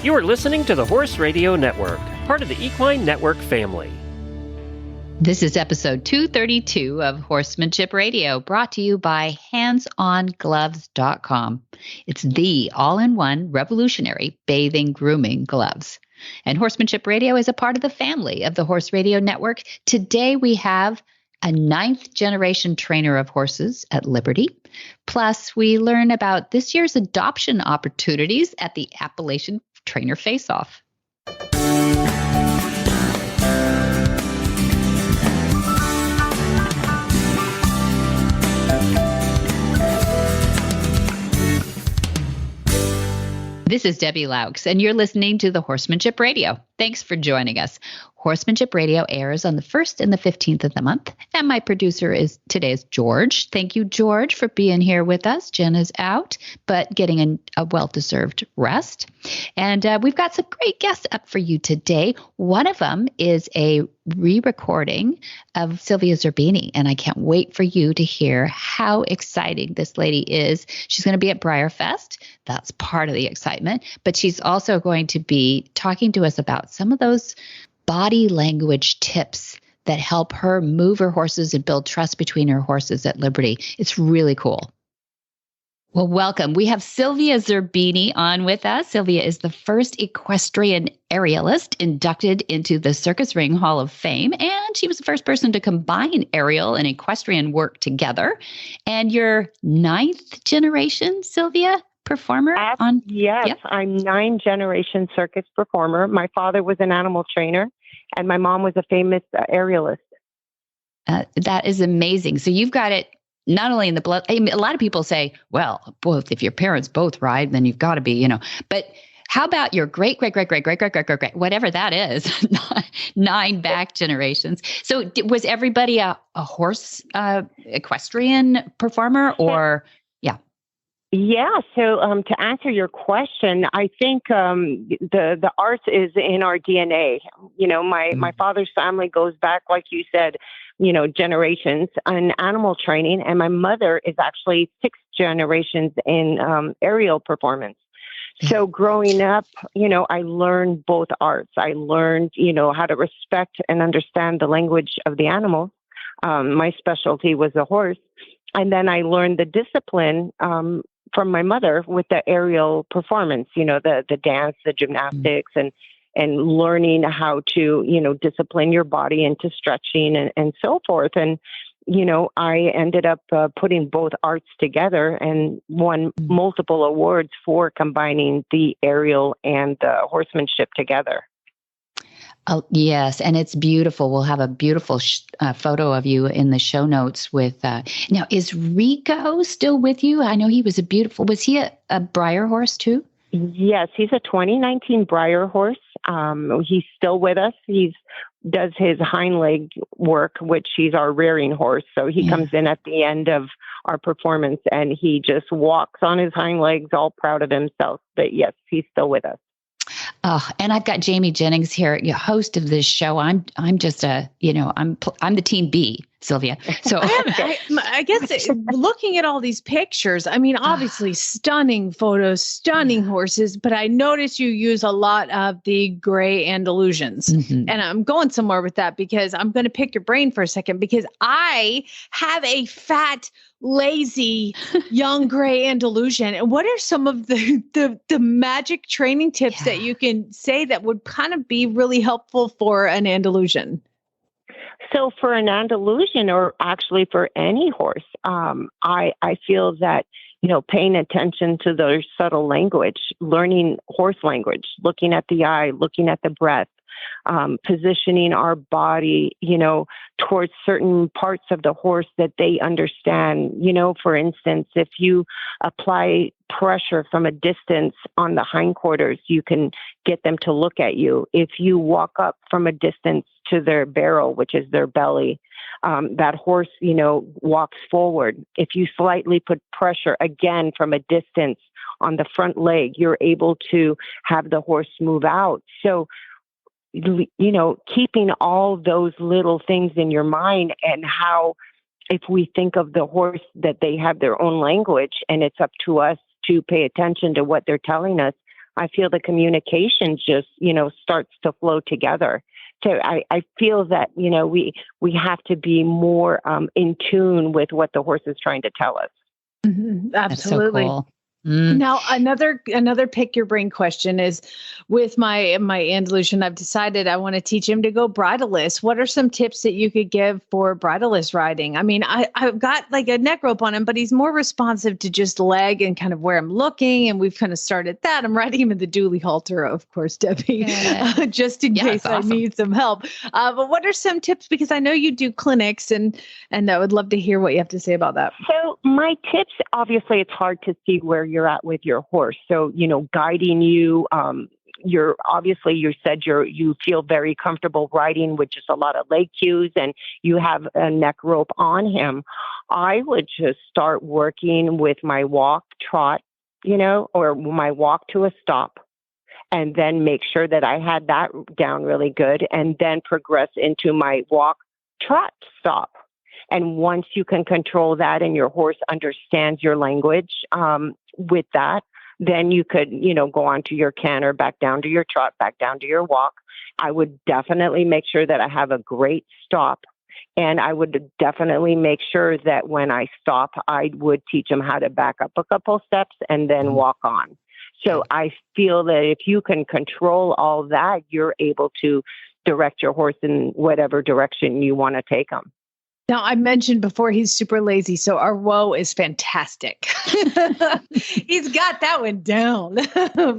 You are listening to the Horse Radio Network, part of the Equine Network family. This is episode 232 of Horsemanship Radio, brought to you by HandsOnGloves.com. It's the all-in-one revolutionary bathing grooming gloves. And Horsemanship Radio is a part of the family of the Horse Radio Network. Today we have a 9th generation trainer of horses at Liberty. Plus, we learn about this year's adoption opportunities at the Appalachian Trainer Face-Off. This is Debbie Laux, and you're listening to the Horsemanship Radio. Thanks for joining us. Horsemanship Radio airs on the 1st and the 15th of the month, and my producer today is George. Thank you, George, for being here with us. Jen is out, but getting a well-deserved rest. And we've got some great guests up for you today. One of them is a re-recording of Sylvia Zerbini, and I can't wait for you to hear how exciting this lady is. She's going to be at Breyerfest. That's part of the excitement, but she's also going to be talking to us about some of those body language tips that help her move her horses and build trust between her horses at Liberty. It's really cool. Well, welcome. We have Sylvia Zerbini on with us. Sylvia is the first equestrian aerialist inducted into the Circus Ring Hall of Fame, and she was the first person to combine aerial and equestrian work together. And you're 9th generation, Sylvia? Performer? Yes, yeah. I'm 9th generation circus performer. My father was an animal trainer, and my mom was a famous aerialist. That is amazing. So you've got it not only in the blood. I mean, a lot of people say, well, both, if your parents both ride, then you've got to be, But how about your great, whatever that is, 9 back generations? So was everybody a horse equestrian performer or? Yeah. So to answer your question, I think the arts is in our DNA. My father's family goes back, like you said, generations in animal training, and my mother is actually 6 generations in aerial performance. So growing up, I learned both arts. I learned, how to respect and understand the language of the animals. My specialty was the horse. And then I learned the discipline from my mother with the aerial performance, the dance, the gymnastics, and learning how to, discipline your body into stretching and so forth. And, I ended up putting both arts together and won multiple awards for combining the aerial and the horsemanship together. Oh, yes. And it's beautiful. We'll have a beautiful photo of you in the show notes with, now is Rico still with you? I know he was was he a Breyer horse too? Yes, he's a 2019 Breyer horse. He's still with us. Does his hind leg work, which he's our rearing horse. So he comes in at the end of our performance and he just walks on his hind legs, all proud of himself. But yes, he's still with us. Oh, and I've got Jamie Jennings here, host of this show. I'm just I'm the team B, Sylvia. So I guess looking at all these pictures, I mean, obviously stunning photos, stunning horses, but I noticed you use a lot of the gray Andalusians. Mm-hmm. And I'm going somewhere with that because I'm going to pick your brain for a second because I have a fat, lazy young gray Andalusian. And what are some of the magic training tips that you can say that would kind of be really helpful for an Andalusian? So for an Andalusian, or actually for any horse, I feel that, paying attention to their subtle language, learning horse language, looking at the eye, looking at the breath, positioning our body, towards certain parts of the horse that they understand. For instance, if you apply pressure from a distance on the hindquarters, you can get them to look at you. If you walk up from a distance to their barrel, which is their belly, that horse, walks forward. If you slightly put pressure again from a distance on the front leg, you're able to have the horse move out. So, keeping all those little things in your mind, and how, if we think of the horse that they have their own language and it's up to us to pay attention to what they're telling us, I feel the communication just, starts to flow together. So I feel that, we have to be more in tune with what the horse is trying to tell us. Mm-hmm. Absolutely. That's so cool. Now, another pick your brain question is, with my Andalusian, I've decided I want to teach him to go bridleless. What are some tips that you could give for bridleless riding? I mean, I've got like a neck rope on him, but he's more responsive to just leg and kind of where I'm looking. And we've kind of started that. I'm riding him in the dually halter, of course, Debbie, just in case I need some help. But what are some tips? Because I know you do clinics, and I would love to hear what you have to say about that. So my tips, obviously, it's hard to see where you're at with your horse. So, guiding you, you said you feel very comfortable riding with just a lot of leg cues, and you have a neck rope on him. I would just start working with my walk trot, or my walk to a stop, and then make sure that I had that down really good, and then progress into my walk trot stop. And once you can control that and your horse understands your language with that, then you could, go on to your canter, back down to your trot, back down to your walk. I would definitely make sure that I have a great stop. And I would definitely make sure that when I stop, I would teach them how to back up a couple steps and then walk on. So I feel that if you can control all that, you're able to direct your horse in whatever direction you want to take them. Now, I mentioned before he's super lazy, so our whoa is fantastic. He's got that one down.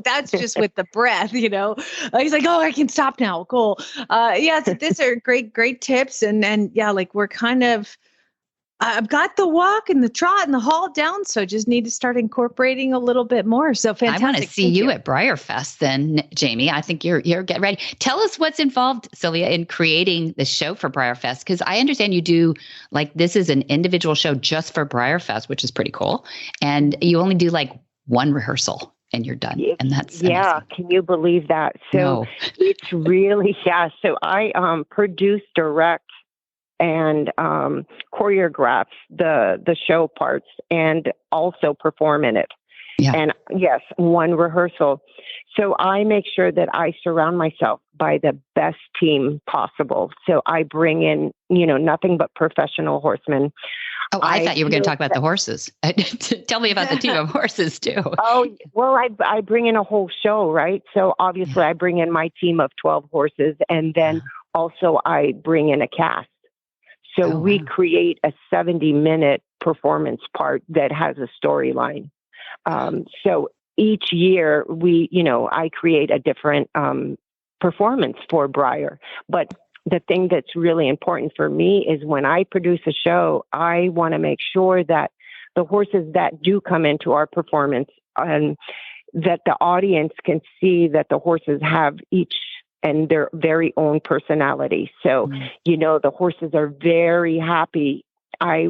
That's just with the breath, He's like, oh, I can stop now. Cool. So these are great tips. And like we're kind of, I've got the walk and the trot and the haul down, so just need to start incorporating a little bit more. So fantastic. I want to see you at Breyerfest then, Jamie. I think you're getting ready. Tell us what's involved, Sylvia, in creating the show for Breyerfest, because I understand you do, like, this is an individual show just for Breyerfest, which is pretty cool. And you only do like one rehearsal and you're done. And that's amazing. Can you believe that? So it's really, So I produce, direct, and choreograph the show parts and also perform in it. Yeah. And yes, one rehearsal. So I make sure that I surround myself by the best team possible. So I bring in, nothing but professional horsemen. Oh, I thought you were going to talk about the horses. Tell me about the team of horses too. Oh, well, I bring in a whole show, right? So obviously I bring in my team of 12 horses, and then also I bring in a cast. So we create a 70-minute performance part that has a storyline. So each year I create a different performance for Breyer. But the thing that's really important for me is when I produce a show, I want to make sure that the horses that do come into our performance, and that the audience can see that the horses have each and their very own personality. So, the horses are very happy. I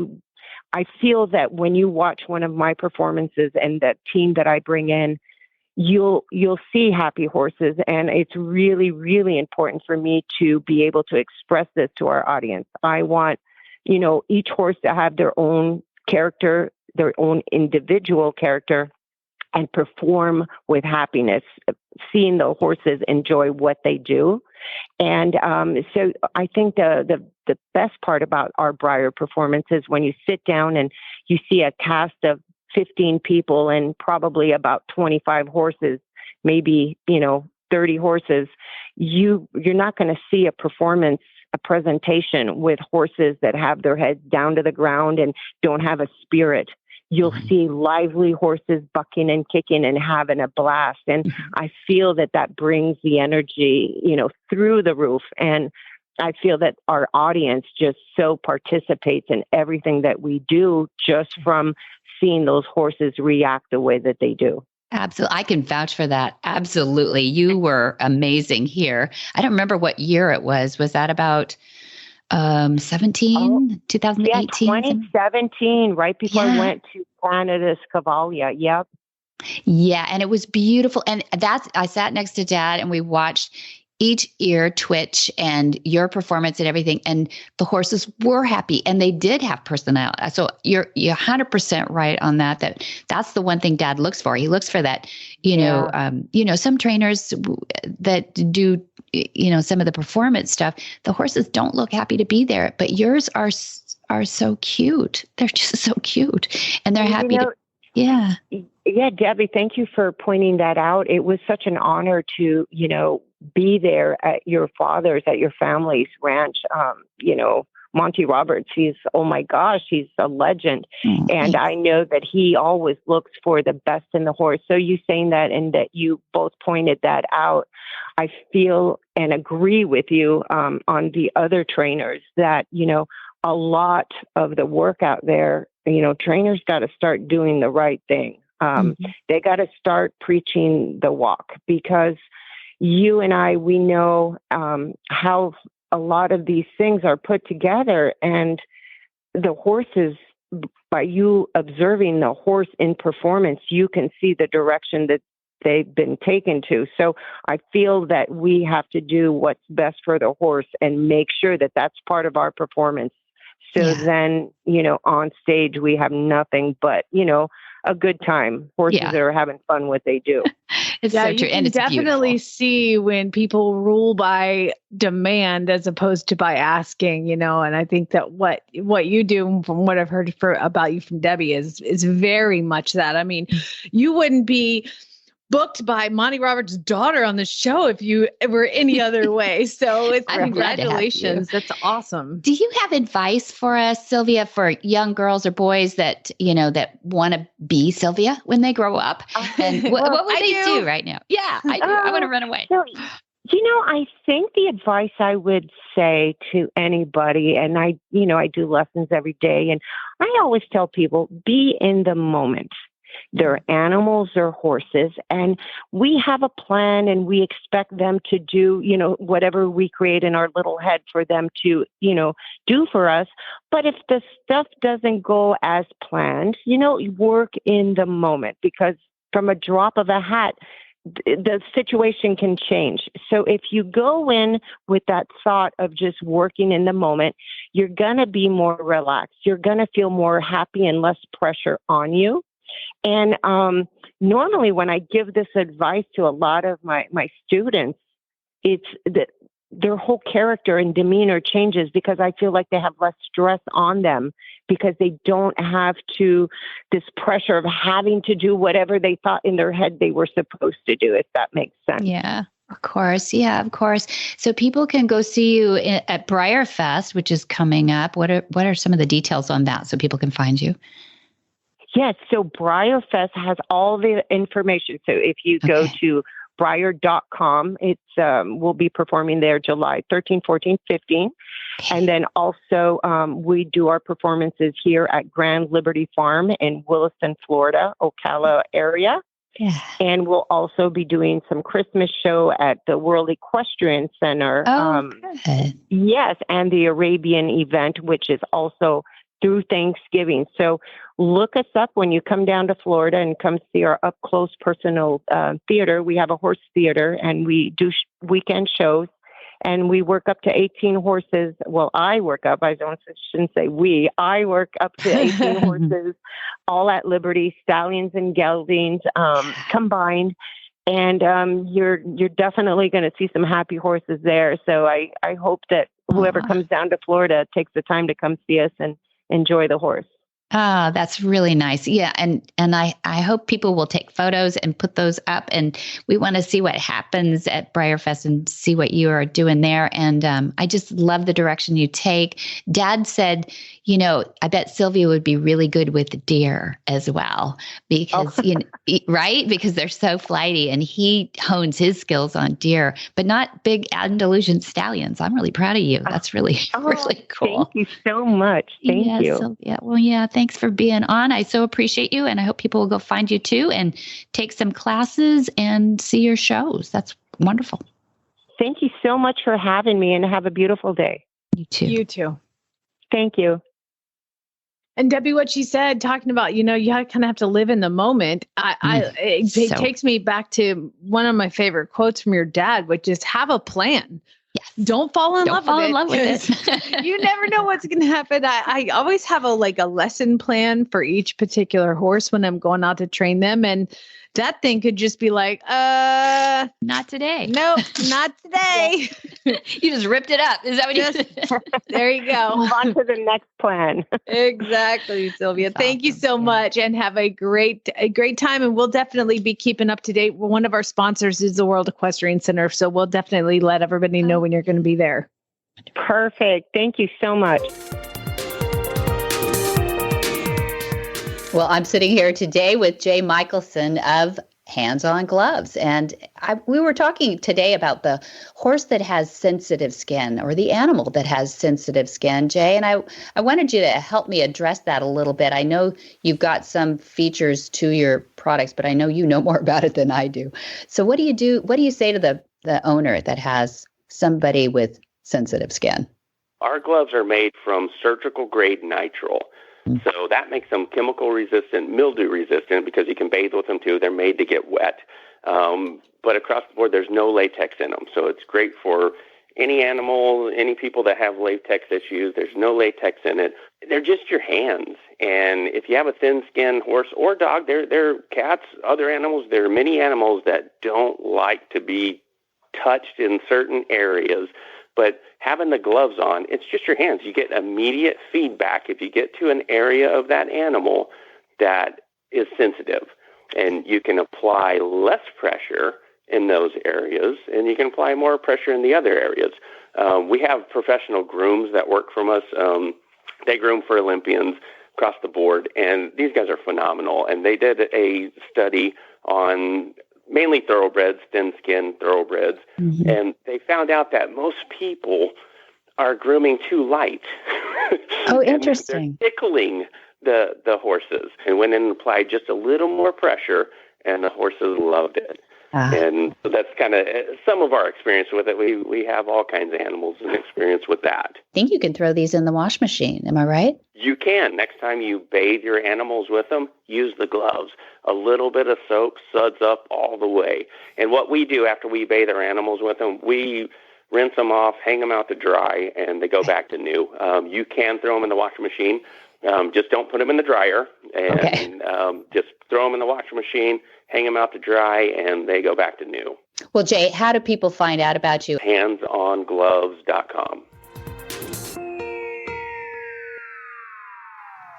feel that when you watch one of my performances and the team that I bring in, you'll see happy horses. And it's really, really important for me to be able to express this to our audience. I want, each horse to have their own character, their own individual character, and perform with happiness, seeing the horses enjoy what they do. And so I think the best part about our Breyer performance is when you sit down and you see a cast of 15 people and probably about 25 horses, maybe, 30 horses, you're not going to see a presentation with horses that have their heads down to the ground and don't have a spirit. You'll see lively horses bucking and kicking and having a blast. And I feel that brings the energy, through the roof. And I feel that our audience just so participates in everything that we do just from seeing those horses react the way that they do. Absolutely. I can vouch for that. Absolutely. You were amazing here. I don't remember what year it was. Was that about 2018? Yeah, 2017, right before I went to Canada's Cavalia. Yep. Yeah. And it was beautiful. And I sat next to Dad and we watched each ear twitch and your performance and everything. And the horses were happy and they did have personality. So you're 100% right on that. That's the one thing Dad looks for. He looks for that, some trainers that do, some of the performance stuff, the horses don't look happy to be there, but yours are so cute. They're just so cute and they're happy Yeah, Debbie, thank you for pointing that out. It was such an honor to, be there at your father's, at your family's ranch. Monty Roberts, he's a legend. And I know that he always looks for the best in the horse. So you saying that and that you both pointed that out, I feel and agree with you on the other trainers that, a lot of the work out there, trainers got to start doing the right thing. They got to start preaching the walk, because you and I, we know how a lot of these things are put together, and the horses, by you observing the horse in performance, you can see the direction that they've been taken to. So I feel that we have to do what's best for the horse and make sure that that's part of our performance. So then, on stage, we have nothing but, a good time. Horses that are having fun what they do. It's so true. And it's definitely beautiful. See when people rule by demand as opposed to by asking, and I think that what you do, from what I've heard about you from Debbie, is very much that. I mean, you wouldn't be booked by Monty Roberts' daughter on the show if you were any other way. So it's congratulations. That's awesome. Do you have advice for us, Sylvia, for young girls or boys that, that want to be Sylvia when they grow up? And what would they do right now? Yeah, I do. I want to run away. So, I think the advice I would say to anybody, and I do lessons every day, and I always tell people, be in the moment. They're animals, they're horses, and we have a plan and we expect them to do, whatever we create in our little head for them to, do for us. But if the stuff doesn't go as planned, work in the moment, because from a drop of a hat, the situation can change. So if you go in with that thought of just working in the moment, you're going to be more relaxed. You're going to feel more happy and less pressure on you. And normally when I give this advice to a lot of my students, it's that their whole character and demeanor changes, because I feel like they have less stress on them, because they don't have this pressure of having to do whatever they thought in their head they were supposed to do, if that makes sense. Yeah. Of course. Yeah, of course. So people can go see you at Breyerfest, which is coming up. What are some of the details on that so people can find you? Yes. So Breyerfest has all the information. So if you go to Breyer.com, we'll be performing there July 13, 14, 15. Okay. And then also we do our performances here at Grand Liberty Farm in Williston, Florida, Ocala area. Yeah. And we'll also be doing some Christmas show at the World Equestrian Center. Good. Yes. And the Arabian event, which is also through Thanksgiving. So look us up when you come down to Florida and come see our up close personal theater. We have a horse theater and we do weekend shows, and we work up to 18 horses. Well, I work up, shouldn't say we, I work up to 18 horses, all at Liberty, stallions and geldings combined. And you're definitely going to see some happy horses there. So I hope that whoever comes down to Florida takes the time to come see us and enjoy the horse. Ah, that's really nice. Yeah. And I hope people will take photos and put those up, and we want to see what happens at Breyerfest and see what you are doing there. And I just love the direction you take. Dad said, I bet Sylvia would be really good with deer as well, because, right? Because they're so flighty, and he hones his skills on deer, but not big Andalusian stallions. I'm really proud of you. That's really, really cool. Thank you so much. Thank you. Sylvia. Well, yeah, thanks for being on. I so appreciate you. And I hope people will go find you too and take some classes and see your shows. That's wonderful. Thank you so much for having me, and have a beautiful day. You too. You too. Thank you. And Debbie, what she said, talking about, you kind of have to live in the moment. It takes me back to one of my favorite quotes from your dad, which is have a plan. Yes. Don't fall in love with it. You never know what's going to happen. I always have a lesson plan for each particular horse when I'm going out to train them. And that thing could just be like, not today. Nope, not today. You just ripped it up. Is that what you said? There you go. Move on to the next plan. Exactly, Sylvia. That's Thank you awesome. so much, and have a great time. And we'll definitely be keeping up to date. One of our sponsors is the World Equestrian Center, so we'll definitely let everybody know when you're going to be there. Perfect. Thank you so much. Well, I'm sitting here today with Jay Michelson of Hands on Gloves. And we were talking today about the horse that has sensitive skin, or the animal that has sensitive skin, Jay. And I wanted you to help me address that a little bit. I know you've got some features to your products, but I know you know more about it than I do. So what do you do? What do you say to the owner that has somebody with sensitive skin? Our gloves are made from surgical grade nitrile. So that makes them chemical resistant, mildew resistant, because you can bathe with them too. They're made to get wet. But across the board, there's no latex in them. So it's great for any animal, any people that have latex issues. There's no latex in it. They're just your hands. And if you have a thin-skinned horse or dog, they're cats, other animals. There are many animals that don't like to be touched in certain areas. But having the gloves on, it's just your hands. You get immediate feedback if you get to an area of that animal that is sensitive. And you can apply less pressure in those areas, and you can apply more pressure in the other areas. We have professional grooms that work from us. They groom for Olympians across the board, and these guys are phenomenal. And they did a study on mainly thoroughbreds, thin-skinned thoroughbreds, and they found out that most people are grooming too light. Oh, interesting. They're tickling the horses, and went in and applied just a little more pressure, and the horses loved it. And so that's kind of some of our experience with it. We have all kinds of animals and experience with that. I think you can throw these in the wash machine. Am I right? You can. Next time you bathe your animals with them, use the gloves. A little bit of soap suds up all the way. And what we do after we bathe our animals with them, we rinse them off, hang them out to dry, and they go back to new. You can throw them in the washing machine. Just don't put them in the dryer. And just throw them in the washing machine, hang them out to dry, and they go back to new. Well, Jay, how do people find out about you? HandsOnGloves.com.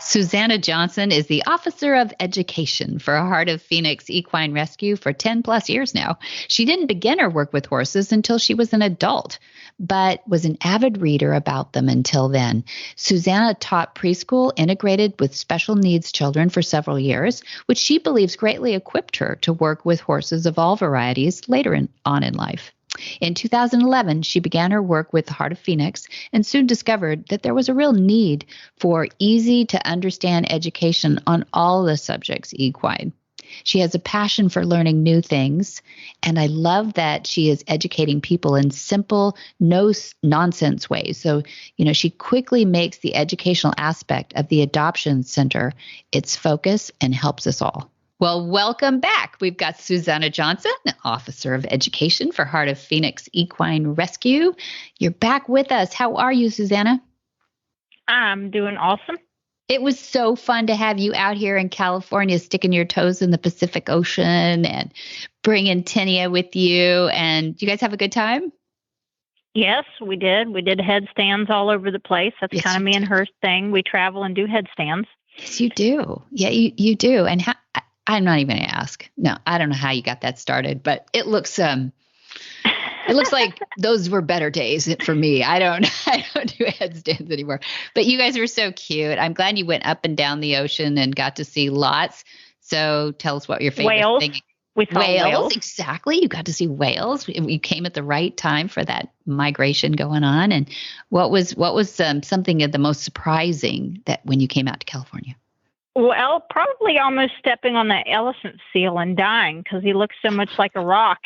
Suzanna Johnson is the Officer of Education for Heart of Phoenix Equine Rescue for 10 plus years now. She didn't begin her work with horses until she was an adult, but was an avid reader about them until then. Suzanna taught preschool integrated with special needs children for several years, which she believes greatly equipped her to work with horses of all varieties later on in life. In 2011, she began her work with the Heart of Phoenix and soon discovered that there was a real need for easy-to-understand education on all the subjects equine. She has a passion for learning new things, and I love that she is educating people in simple, no-nonsense ways. So, she quickly makes the educational aspect of the adoption center its focus and helps us all. Well, welcome back. We've got Suzanna Johnson, Officer of Education for Heart of Phoenix Equine Rescue. You're back with us. How are you, Suzanna? I'm doing awesome. It was so fun to have you out here in California, sticking your toes in the Pacific Ocean and bringing Tenia with you. And you guys have a good time? Yes, we did. We did headstands all over the place. That's kind of me and her thing. We travel and do headstands. Yes, you do. Yeah, you do. And I'm not even going to ask. No, I don't know how you got that started, but it looks like those were better days for me. I don't do headstands anymore. But you guys were so cute. I'm glad you went up and down the ocean and got to see lots. So tell us what your favorite whales. thing. We saw whales. Exactly. You got to see whales. You came at the right time for that migration going on. And what was something of the most surprising that when you came out to California? Well, probably almost stepping on the elephant seal and dying because he looks so much like a rock.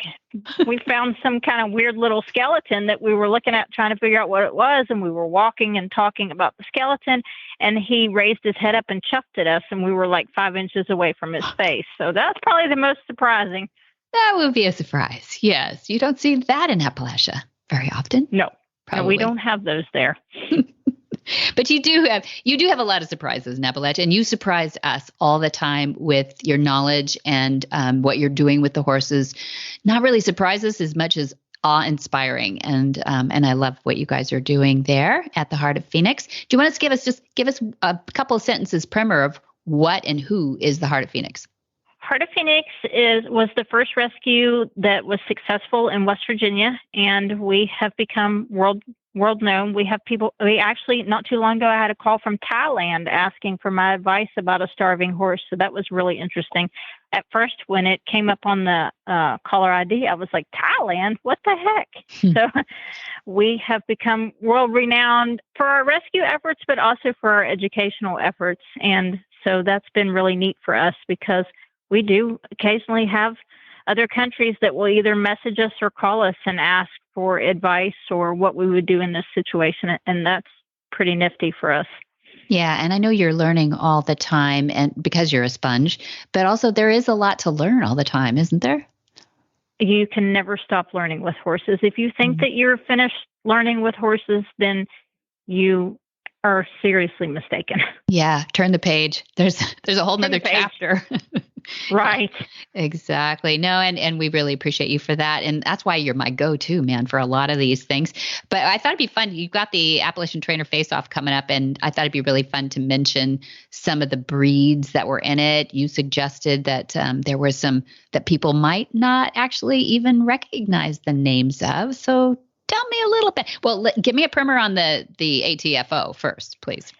We found some kind of weird little skeleton that we were looking at trying to figure out what it was, and we were walking and talking about the skeleton, and he raised his head up and chuffed at us, and we were like 5 inches away from his face. So that's probably the most surprising. That would be a surprise. Yes. You don't see that in Appalachia very often. No, probably. No, we don't have those there. But you do have a lot of surprises in Appalachia, and you surprise us all the time with your knowledge and what you're doing with the horses. Not really surprises as much as awe-inspiring, and I love what you guys are doing there at the Heart of Phoenix. Do you want to give us a couple of sentences primer of what and who is the Heart of Phoenix? Heart of Phoenix was the first rescue that was successful in West Virginia, and we have become world known. We have people. We actually, not too long ago, I had a call from Thailand asking for my advice about a starving horse. So that was really interesting. At first, when it came up on the caller ID, I was like, Thailand? What the heck? So we have become world renowned for our rescue efforts, but also for our educational efforts. And so that's been really neat for us because we do occasionally have other countries that will either message us or call us and ask for advice or what we would do in this situation. And that's pretty nifty for us. Yeah. And I know you're learning all the time and because you're a sponge, but also there is a lot to learn all the time, isn't there? You can never stop learning with horses. If you think that you're finished learning with horses, then you are seriously mistaken. Yeah. Turn the page. There's a whole nother chapter. Right. Exactly. No, and we really appreciate you for that. And that's why you're my go-to, man, for a lot of these things. But I thought it'd be fun. You've got the Appalachian Trainer Face-Off coming up, and I thought it'd be really fun to mention some of the breeds that were in it. You suggested that there were some that people might not actually even recognize the names of. So tell me a little bit. Well, give me a primer on the ATFO first, please.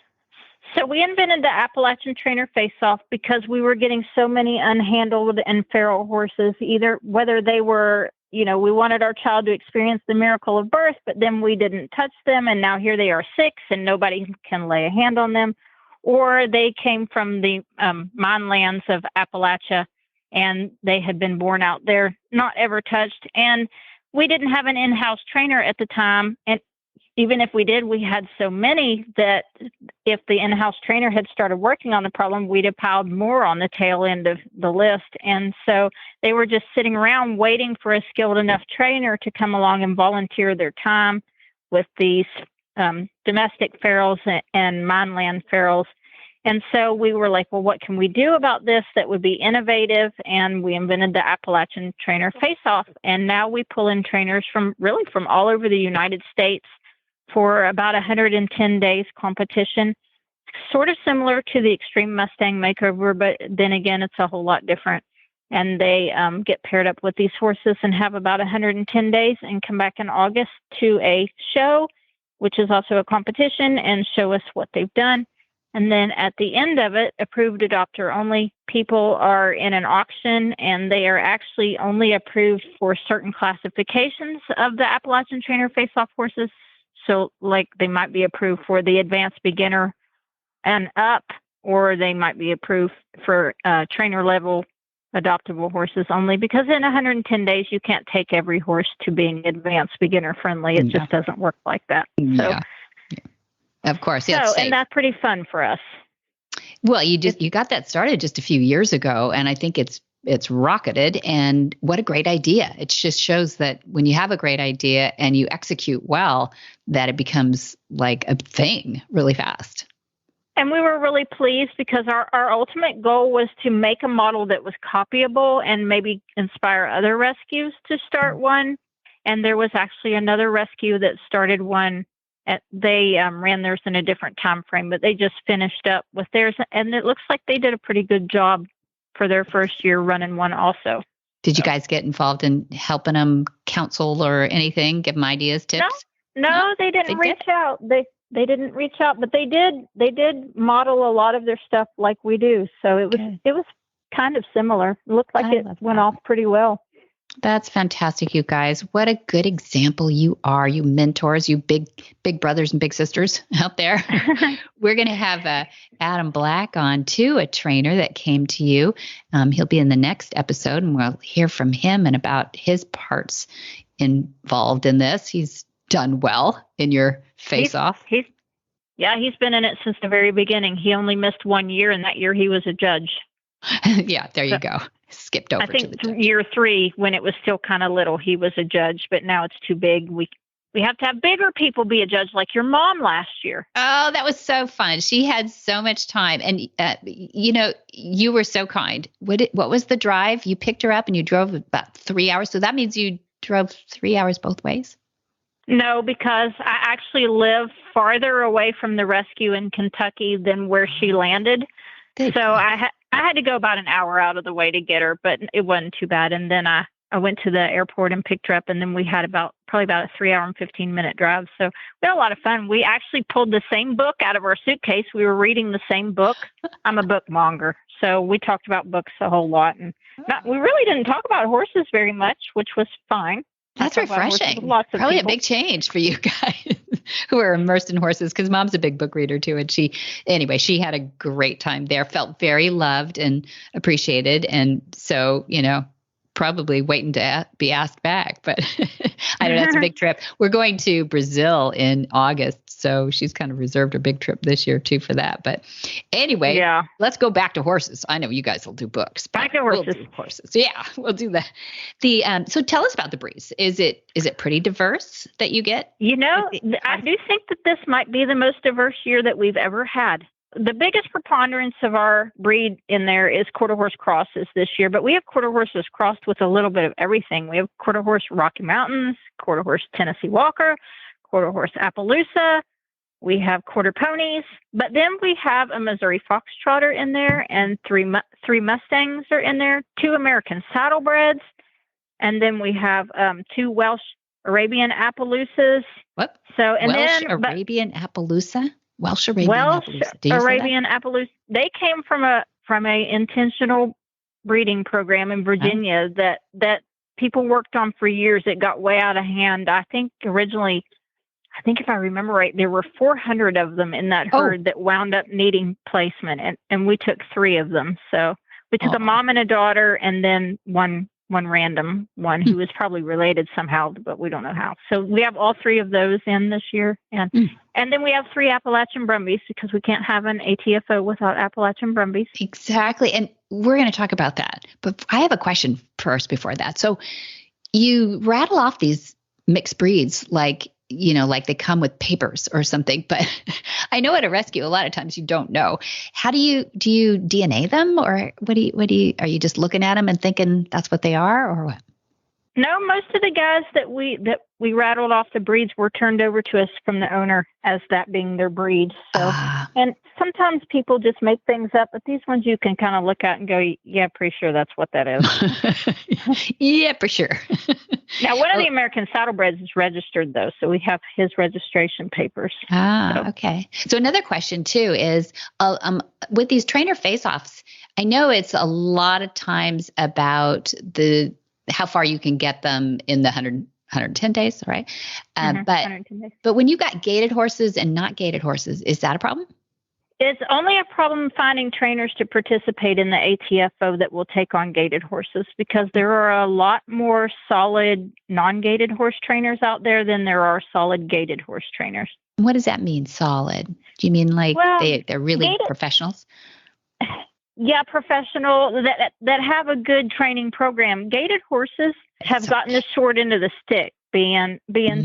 So we invented the Appalachian Trainer Face-Off because we were getting so many unhandled and feral horses, either whether they were, we wanted our child to experience the miracle of birth, but then we didn't touch them. And now here they are 6 and nobody can lay a hand on them. Or they came from the mine lands of Appalachia and they had been born out there, not ever touched. And we didn't have an in-house trainer at the time. And even if we did, we had so many that if the in-house trainer had started working on the problem, we'd have piled more on the tail end of the list. And so they were just sitting around waiting for a skilled enough trainer to come along and volunteer their time with these domestic ferals and mineland ferals. And so we were like, well, what can we do about this that would be innovative? And we invented the Appalachian Trainer Face-Off. And now we pull in trainers from all over the United States for about 110 days competition, sort of similar to the Extreme Mustang Makeover, but then again, it's a whole lot different. And they get paired up with these horses and have about 110 days and come back in August to a show, which is also a competition, and show us what they've done. And then at the end of it, approved adopter only people are in an auction, and they are actually only approved for certain classifications of the Appalachian Trainer Face-Off horses. So like they might be approved for the advanced beginner and up, or they might be approved for trainer level adoptable horses only, because in 110 days, you can't take every horse to being advanced beginner friendly. It just doesn't work like that. So, of course. And that's pretty fun for us. Well, you got that started just a few years ago, and I think it's rocketed, and what a great idea. It just shows that when you have a great idea and you execute well, that it becomes like a thing really fast. And we were really pleased because our ultimate goal was to make a model that was copyable and maybe inspire other rescues to start one. And there was actually another rescue that started one. They ran theirs in a different time frame, but they just finished up with theirs. And it looks like they did a pretty good job for their first year running one also. Did you guys get involved in helping them counsel or anything, give them ideas, tips? No, they didn't reach out. They didn't reach out, but they did model a lot of their stuff like we do. So it was kind of similar. It looked like it went off pretty well. That's fantastic, you guys. What a good example you are, you mentors, you big brothers and big sisters out there. We're going to have Adam Black on too, a trainer that came to you. He'll be in the next episode, and we'll hear from him and about his parts involved in this. He's done well in your face-off. He's been in it since the very beginning. He only missed 1 year, and that year he was a judge. Yeah, there you go. Skipped over. I think to the judge. Year 3, when it was still kind of little, he was a judge, but now it's too big. We have to have bigger people be a judge, like your mom last year. Oh, that was so fun. She had so much time, and you were so kind. What was the drive? You picked her up and you drove about 3 hours. So that means you drove 3 hours both ways? No, because I actually live farther away from the rescue in Kentucky than where she landed. So I had to go about an hour out of the way to get her, but it wasn't too bad. And then I went to the airport and picked her up, and then we had probably about a 3 hour and 15-minute drive. So we had a lot of fun. We actually pulled the same book out of our suitcase. We were reading the same book. I'm a bookmonger, so we talked about books a whole lot. And we really didn't talk about horses very much, which was fine. That's refreshing. Probably a big change for you guys who are immersed in horses, because Mom's a big book reader too. And she had a great time there, felt very loved and appreciated. And so, probably waiting to be asked back, but I know that's a big trip. We're going to Brazil in August, so she's kind of reserved a big trip this year too for that. But anyway, let's go back to horses. I know you guys will do books. Back to horses. We'll do horses. Yeah, we'll do that. So tell us about the breeds. Is it pretty diverse that you get? I do think that this might be the most diverse year that we've ever had. The biggest preponderance of our breed in there is quarter horse crosses this year, but we have quarter horses crossed with a little bit of everything. We have quarter horse Rocky Mountains, quarter horse Tennessee Walker, quarter horse Appaloosa. We have quarter ponies, but then we have a Missouri Foxtrotter in there, and three Mustangs are in there, 2 American Saddlebreds, and then we have 2 Welsh Arabian Appaloosas. What? Arabian Appaloosa? Welsh Arabian Appaloosa. They came from a intentional breeding program in Virginia that people worked on for years. It got way out of hand. I think originally, if I remember right, there were 400 of them in that herd that wound up needing placement, and we took 3 of them. So we took a mom and a daughter, and then one random one who was probably related somehow, but we don't know how. So we have all 3 of those in this year. And then we have 3 Appalachian Brumbies, because we can't have an ATFO without Appalachian Brumbies. Exactly. And we're going to talk about that. But I have a question first before that. So you rattle off these mixed breeds like they come with papers or something, but I know at a rescue, a lot of times you don't know. How do you DNA them, or are you just looking at them and thinking that's what they are, or what? No, most of the guys that we rattled off the breeds were turned over to us from the owner as that being their breed. So, and sometimes people just make things up, but these ones you can kind of look at and go, yeah, pretty sure that's what that is. Yeah, for sure. Now, one of the American Saddlebreds is registered, though, so we have his registration papers. Okay. So another question, too, is with these trainer face-offs, I know it's a lot of times about how far you can get them in the 110 days, right? But when you got gated horses and not gated horses, is that a problem? It's only a problem finding trainers to participate in the ATFO that will take on gated horses, because there are a lot more solid non-gated horse trainers out there than there are solid gated horse trainers. What does that mean, solid? Do you mean they're really professionals? Yeah, professional that have a good training program. Gated horses have gotten the short end of the stick being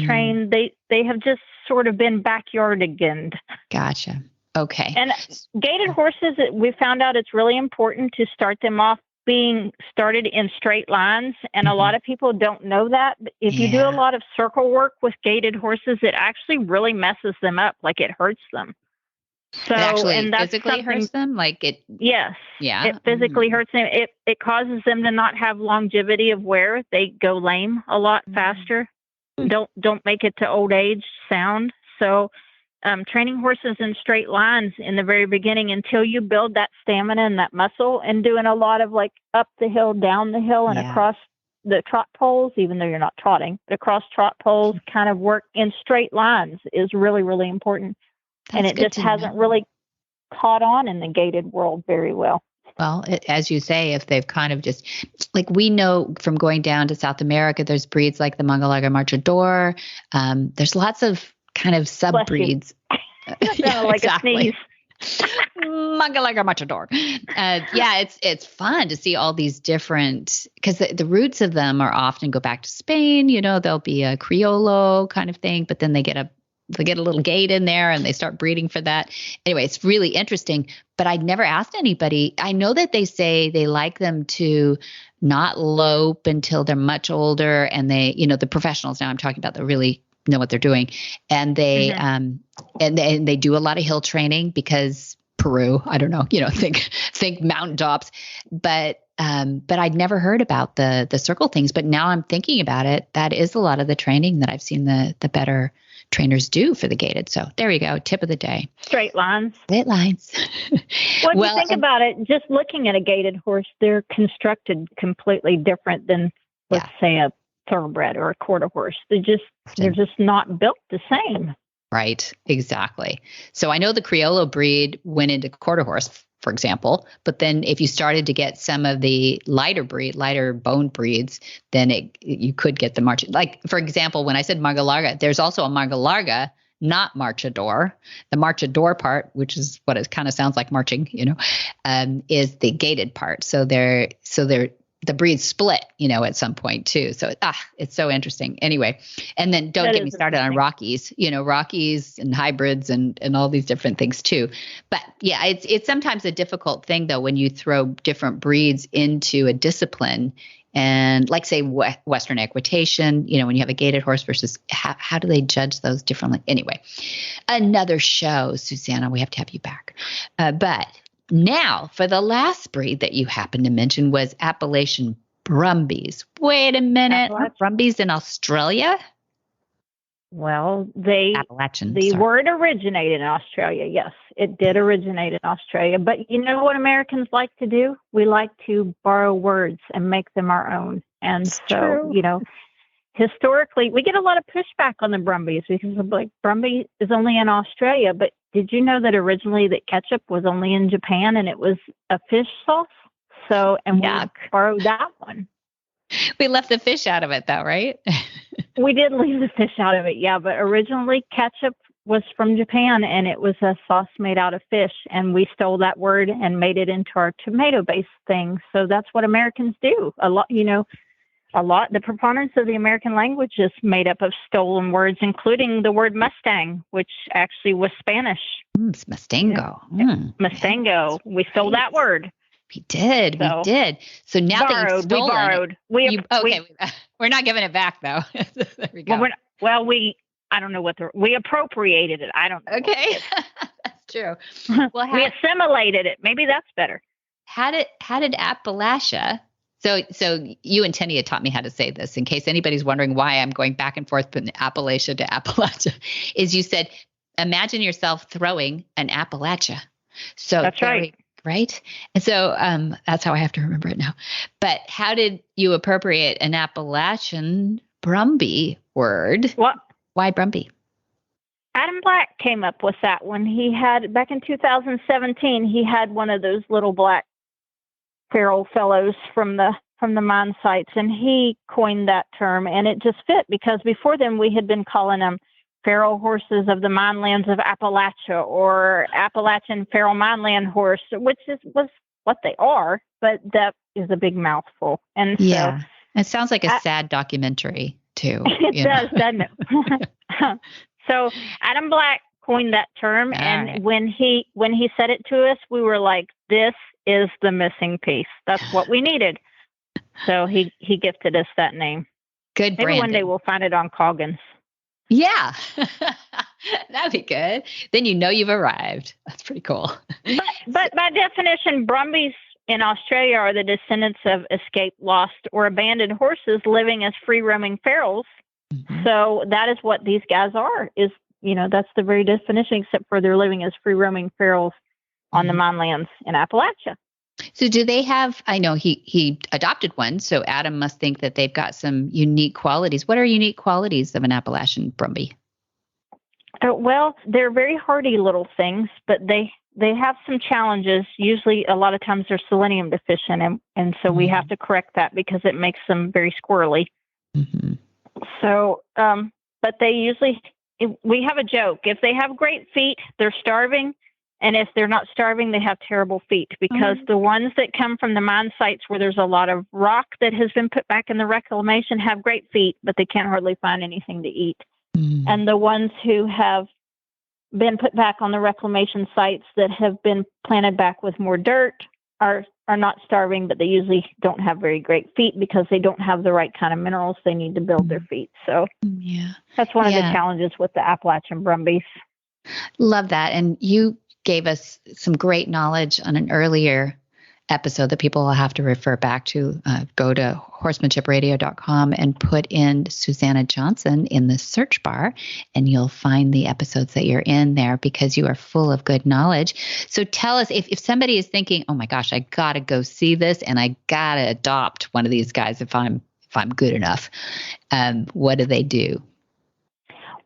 trained. They have just sort of been backyardiganed. Gotcha. Okay. And gated horses, we found out it's really important to start them off being started in straight lines. And a lot of people don't know that. If you do a lot of circle work with gated horses, it actually really messes them up. Like, it hurts them. So, it actually physically hurts them? Like it? Yes. Yeah. It physically hurts them. It causes them to not have longevity of wear. They go lame a lot faster. Don't make it to old age sound. So training horses in straight lines in the very beginning until you build that stamina and that muscle, and doing a lot of like up the hill, down the hill, and across the trot poles, even though you're not trotting, but across trot poles, kind of work in straight lines is really, really important. And it just hasn't really caught on in the gaited world very well. Well, as you say, if they've kind of just, like we know from going down to South America, there's breeds like the Mangalaga Marchador. There's lots of kind of sub-breeds. Like exactly. A sneeze. Mangalaga Marchador. It's fun to see all these different, because the roots of them are often go back to Spain. There'll be a Criollo kind of thing, but then they get a little gate in there and they start breeding for that. Anyway, it's really interesting, but I'd never asked anybody. I know that they say they like them to not lope until they're much older, and they, the professionals now I'm talking about that really know what they're doing. And they, and they do a lot of hill training because Peru, I don't know, think mountaintops, but I'd never heard about the circle things, but now I'm thinking about it. That is a lot of the training that I've seen the better trainers do for the gaited. So there you go. Tip of the day. Straight lines. Straight lines. Well, if you think about it, just looking at a gaited horse, they're constructed completely different than, let's say, a thoroughbred or a quarter horse. They're just not built the same. Right. Exactly. So I know the Criollo breed went into quarter horse, for example, but then if you started to get some of the lighter bone breeds, then you could get the March. Like, for example, when I said Mangalaga, there's also a Mangalaga, not Marchador. The Marchador part, which is what it kind of sounds like marching, is the gaited part. So the breeds split, at some point too. So it's so interesting. Anyway, and then don't get me started on Rockies, Rockies and hybrids and all these different things too. But yeah, it's sometimes a difficult thing though, when you throw different breeds into a discipline, and like say Western equitation, when you have a gaited horse versus how do they judge those differently? Anyway, another show, Suzanna, we have to have you back. But now, for the last breed that you happened to mention was Appalachian Brumbies. Wait a minute. Brumbies in Australia? Well, the word originated in Australia. Yes, it did originate in Australia. But you know what Americans like to do? We like to borrow words and make them our own. And historically, we get a lot of pushback on the Brumbies because Brumby is only in Australia, but did you know that originally that ketchup was only in Japan and it was a fish sauce? So, and we borrowed that one. We left the fish out of it though, right? We did leave the fish out of it, yeah. But originally ketchup was from Japan and it was a sauce made out of fish. And we stole that word and made it into our tomato-based thing. So that's what Americans do. The preponderance of the American language is made up of stolen words, including the word Mustang, which actually was Spanish. It's Mustango. Mustango. We stole that word. We did. So now that you've stolen it, we're not giving it back though. There we go. I don't know we appropriated it. I don't know. Okay. That's true. Well, we assimilated it. Maybe that's better. How did Appalachia? So you and Tenia taught me how to say this in case anybody's wondering why I'm going back and forth from Appalachia to Appalachia, is you said, imagine yourself throwing an Appalachia. So that's right. Right. And so that's how I have to remember it now. But how did you appropriate an Appalachian Brumby word? What? Why Brumby? Adam Black came up with that one. He had, back in 2017, he had one of those little black feral fellows from the mine sites, and he coined that term, and it just fit because before then we had been calling them feral horses of the minelands of Appalachia or Appalachian feral mineland horse, which was what they are, but that is a big mouthful. And so it sounds like a sad documentary too. It does, doesn't it? So Adam Black coined that term, and when he said it to us, we were like, this is the missing piece. That's what we needed. So he gifted us that name. Good branding. Maybe one day we'll find it on Coggins. Yeah, that'd be good. Then you've arrived. That's pretty cool. But by definition, Brumbies in Australia are the descendants of escaped, lost, or abandoned horses living as free-roaming ferals. Mm-hmm. So that is what these guys are, that's the very definition, except for they're living as free-roaming ferals on the minelands in Appalachia. So do they have, I know he adopted one, so Adam must think that they've got some unique qualities. What are unique qualities of an Appalachian Brumbie? Well, they're very hardy little things, but they have some challenges. Usually, a lot of times they're selenium deficient, and so we have to correct that because it makes them very squirrely. Mm-hmm. So, but they usually, we have a joke. If they have great feet, they're starving. And if they're not starving, they have terrible feet, because the ones that come from the mine sites where there's a lot of rock that has been put back in the reclamation have great feet, but they can't hardly find anything to eat. Mm. And the ones who have been put back on the reclamation sites that have been planted back with more dirt are not starving, but they usually don't have very great feet because they don't have the right kind of minerals they need to build their feet. So that's one of the challenges with the Appalachian Brumbies. Love that. And you gave us some great knowledge on an earlier episode that people will have to refer back to. Go to horsemanshipradio.com and put in Suzanna Johnson in the search bar, and you'll find the episodes that you're in there, because you are full of good knowledge. So tell us, if somebody is thinking, oh my gosh, I got to go see this and I got to adopt one of these guys if I'm good enough, what do they do?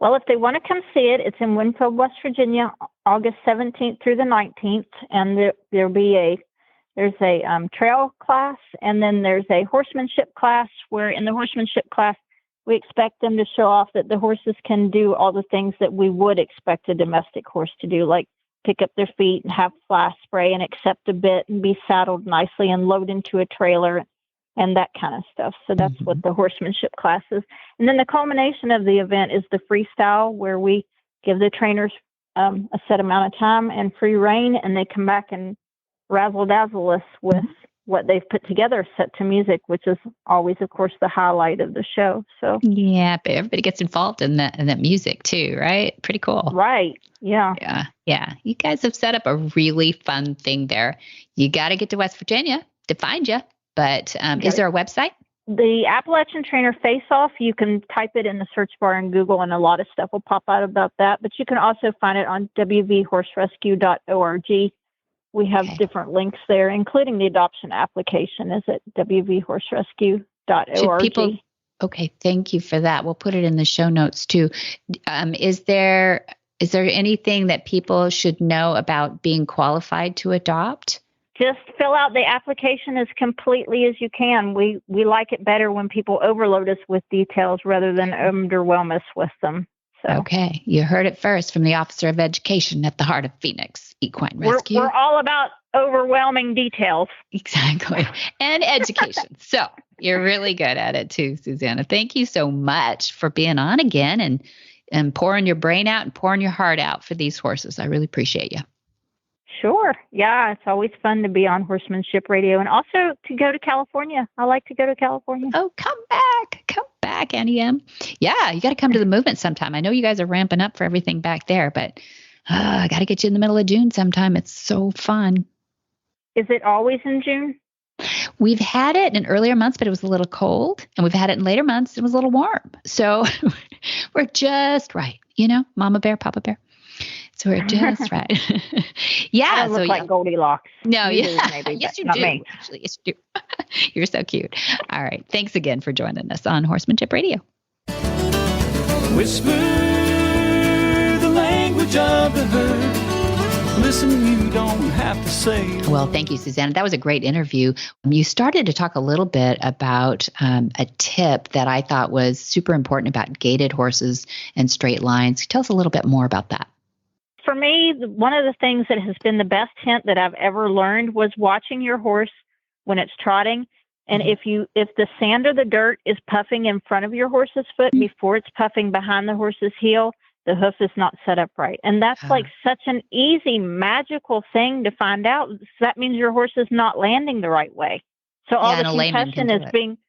Well, if they want to come see it, it's in Winfield, West Virginia, August 17th through the 19th, and there'll be there's a trail class, and then there's a horsemanship class, where in the horsemanship class, we expect them to show off that the horses can do all the things that we would expect a domestic horse to do, like pick up their feet and have fly spray and accept a bit and be saddled nicely and load into a trailer and that kind of stuff. So that's what the horsemanship class is. And then the culmination of the event is the freestyle, where we give the trainers a set amount of time and free rein, and they come back and razzle dazzle us with what they've put together set to music, which is always, of course, the highlight of the show. So yeah, but everybody gets involved in that music too, right? Pretty cool. Right. Yeah. Yeah. You guys have set up a really fun thing there. You got to get to West Virginia to find you. But is there a website? The Appalachian Trainer Face-Off, you can type it in the search bar in Google, and a lot of stuff will pop out about that. But you can also find it on wvhorserescue.org. We have different links there, including the adoption application is at wvhorserescue.org. Okay, thank you for that. We'll put it in the show notes too. Is there anything that people should know about being qualified to adopt? Just fill out the application as completely as you can. We like it better when people overload us with details rather than underwhelm us with them. So. Okay. You heard it first from the Officer of Education at the heart of Phoenix Equine Rescue. We're all about overwhelming details. Exactly. And education. So you're really good at it too, Suzanna. Thank you so much for being on again and pouring your brain out and pouring your heart out for these horses. I really appreciate you. Sure. Yeah, it's always fun to be on Horsemanship Radio, and also to go to California. I like to go to California. Oh, come back, Annie M. Yeah, you got to come to the movement sometime. I know you guys are ramping up for everything back there, but I got to get you in the middle of June sometime. It's so fun. Is it always in June? We've had it in earlier months, but it was a little cold, and we've had it in later months. It was a little warm. So we're just right. Mama bear, Papa bear. So we're just right. Yeah. I don't look like Goldilocks. No, yeah. Maybe, yes, you do. Me. Actually, yes, you do. You're so cute. All right. Thanks again for joining us on Horsemanship Radio. Whisper the language of the herd. Listen, you don't have to say. Well, thank you, Susanna. That was a great interview. You started to talk a little bit about a tip that I thought was super important about gaited horses and straight lines. Tell us a little bit more about that. For me, one of the things that has been the best hint that I've ever learned was watching your horse when it's trotting. And if the sand or the dirt is puffing in front of your horse's foot before it's puffing behind the horse's heel, the hoof is not set up right. And that's like such an easy, magical thing to find out. So that means your horse is not landing the right way. So all the concussion is being...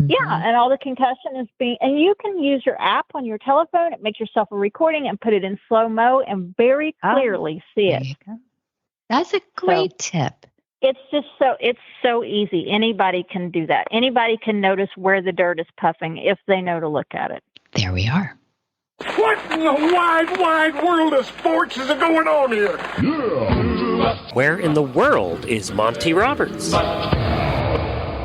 Yeah, and all the concussion is being, and you can use your app on your telephone, make yourself a recording and put it in slow-mo and very clearly see it. That's a great tip. It's so easy. Anybody can do that. Anybody can notice where the dirt is puffing if they know to look at it. There we are. What in the wide, wide world of sports is going on here? Where in the world is Monty Roberts?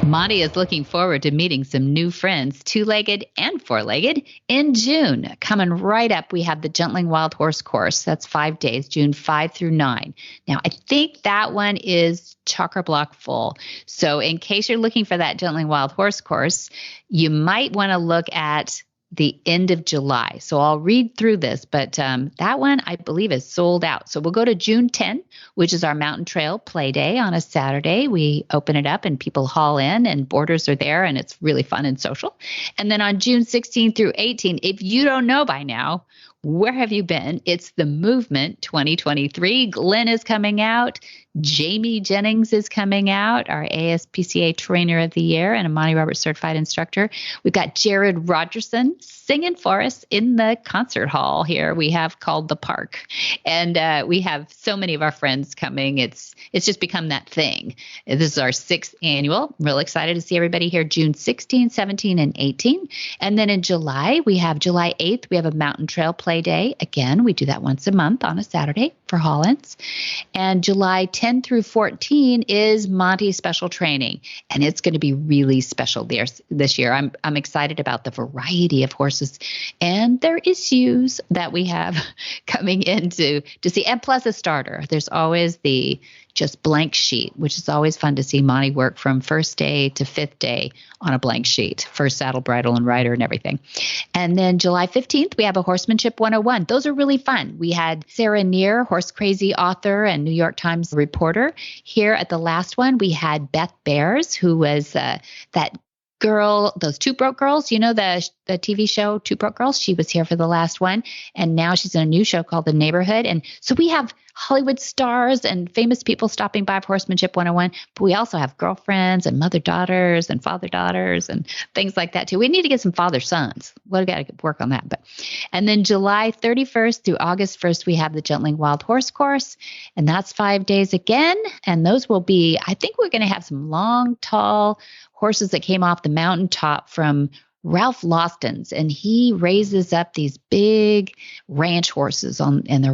Monty is looking forward to meeting some new friends, two-legged and four-legged, in June. Coming right up, we have the Gentling Wild Horse Course. That's 5 days, June 5 through 9. Now, I think that one is chock-a-block full. So in case you're looking for that Gentling Wild Horse Course, you might want to look at the end of July. So I'll read through this, but that one I believe is sold out. So we'll go to June 10, which is our Mountain Trail Play Day on a Saturday. We open it up and people haul in and boarders are there and it's really fun and social. And then on June 16 through 18, if you don't know by now, where have you been? It's the Movement 2023. Glenn is coming out. Jamie Jennings is coming out, our ASPCA Trainer of the Year and a Monty Roberts certified instructor. We've got Jared Rogerson singing for us in the concert hall here we have called The Park. And we have so many of our friends coming. It's just become that thing. This is our 6th annual. I'm really excited to see everybody here June 16, 17, and 18. And then in July, we have July 8th, we have a Mountain Trail Play Day. Again, we do that once a month on a Saturday for Hollins. And July 10 through 14 is Monty Special Training. And it's going to be really special this year. I'm excited about the variety of horses and their issues that we have coming in to see. And plus a starter. There's always the just blank sheet, which is always fun to see Monty work from first day to 5th day on a blank sheet, first saddle, bridle, and rider and everything. And then July 15th, we have a Horsemanship 101. Those are really fun. We had Sarah Neer, Horse Crazy author and New York Times reporter. Here at the last one, we had Beth Bears, who was that girl, those Two Broke Girls, you know, the TV show Two Broke Girls. She was here for the last one. And now she's in a new show called The Neighborhood. And so we have Hollywood stars and famous people stopping by for Horsemanship 101. But we also have girlfriends and mother-daughters and father-daughters and things like that too. We need to get some father-sons. We've got to work on that. And then July 31st through August 1st, we have the Gentling Wild Horse Course. And that's 5 days again. And those will be, I think we're going to have some long, tall horses that came off the mountaintop from Ralph Lawston's, and he raises up these big ranch horses and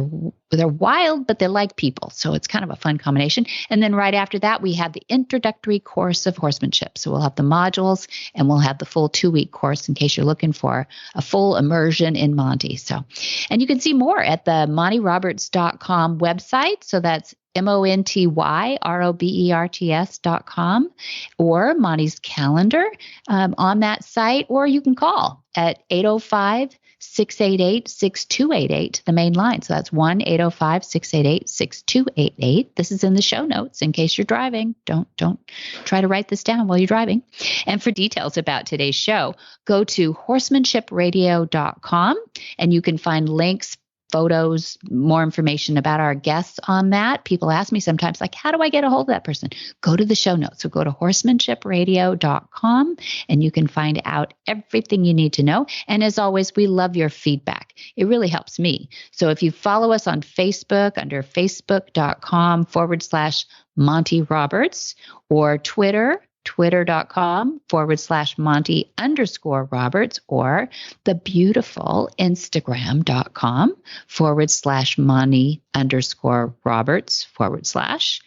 they're wild, but they're like people. So it's kind of a fun combination. And then right after that, we have the introductory course of horsemanship. So we'll have the modules and we'll have the full 2-week course in case you're looking for a full immersion in Monty. So, and you can see more at the MontyRoberts.com website. So that's MontyRoberts.com or Monty's calendar on that site, or you can call at 805-688-6288, the main line. So that's 1-805-688-6288. This is in the show notes in case you're driving. Don't try to write this down while you're driving. And for details about today's show, go to horsemanshipradio.com and you can find links, photos, more information about our guests on that. People ask me sometimes, like, how do I get a hold of that person? Go to the show notes. So go to horsemanshipradio.com and you can find out everything you need to know. And as always, we love your feedback. It really helps me. So if you follow us on Facebook under facebook.com/Monty Roberts or twitter.com/Monty_Roberts or the beautiful Instagram.com/Monty_Roberts/.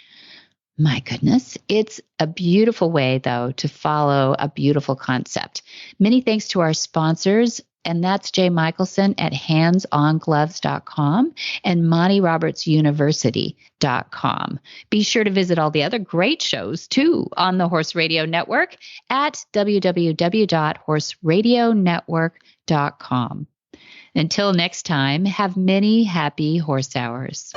My goodness, it's a beautiful way, though, to follow a beautiful concept. Many thanks to our sponsors, and that's Jay Michelson at HandsOnGloves.com and MontyRobertsUniversity.com. Be sure to visit all the other great shows, too, on the Horse Radio Network at www.horseradionetwork.com. Until next time, have many happy horse hours.